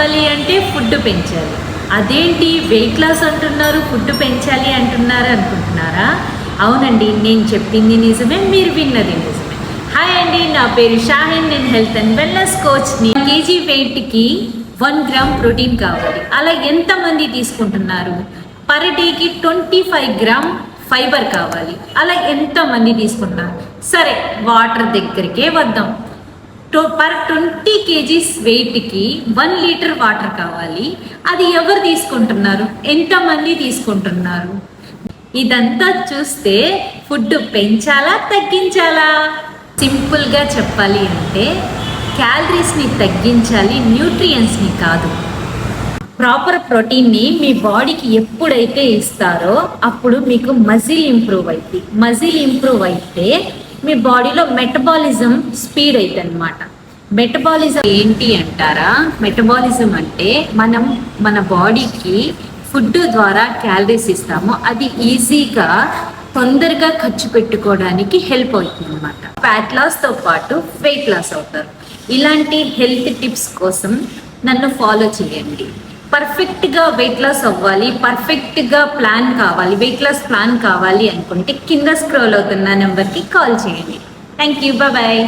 అవ్వాలి అంటే ఫుడ్ పెంచాలి. అదేంటి వెయిట్ లాస్ అంటున్నారు, ఫుడ్ పెంచాలి అంటున్నారు అనుకుంటున్నారా? అవునండి, నేను చెప్పింది నిజమే, మీరు విన్నది నిజమే. హాయ్ అండి, నా పేరు షాహిన్, నేను హెల్త్ అండ్ వెల్నెస్ కోచ్ని. కేజీ వెయిట్కి 1 గ్రామ్ ప్రోటీన్ కావాలి. అలా ఎంతమంది తీసుకుంటున్నారు? పర్ డేకి 25 గ్రామ్ ఫైబర్ కావాలి. అలా ఎంతమంది తీసుకుంటున్నారు? సరే, వాటర్ దగ్గరికే వద్దాం. పర్ 20 kgs వెయిట్కి 1 లీటర్ వాటర్ కావాలి. అది ఎవరు తీసుకుంటున్నారు? ఎంతమంది తీసుకుంటున్నారు? ఇదంతా చూస్తే ఫుడ్ పెంచాలా తగ్గించాలా? సింపుల్గా చెప్పాలి అంటే క్యాలరీస్ని తగ్గించాలి, న్యూట్రియంట్స్ని కాదు. ప్రాపర్ ప్రోటీన్ని మీ బాడీకి ఎప్పుడైతే ఇస్తారో అప్పుడు మీకు మజిల్ ఇంప్రూవ్ అవుతుంది. మజిల్ ఇంప్రూవ్ అయితే మీ బాడీలో మెటబాలిజం స్పీడ్ అవుతుంది అనమాట. మెటబాలిజం ఏంటి అంటారా? మెటబాలిజం అంటే మనం మన బాడీకి ఫుడ్ ద్వారా క్యాలరీస్ ఇస్తాము, అది ఈజీగా తొందరగా ఖర్చు పెట్టుకోవడానికి హెల్ప్ అవుతుంది అనమాట. ఫ్యాట్ లాస్తో పాటు వెయిట్ లాస్ అవుతారు. ఇలాంటి హెల్త్ టిప్స్ కోసం నన్ను ఫాలో చేయండి. పర్ఫెక్ట్గా వెయిట్ లాస్ అవ్వాలి, పర్ఫెక్ట్గా ప్లాన్ కావాలి, వెయిట్ లాస్ ప్లాన్ కావాలి అనుకుంటే కింద స్క్రోల్ అవుతున్న నెంబర్కి కాల్ చేయండి. Thank you, bye.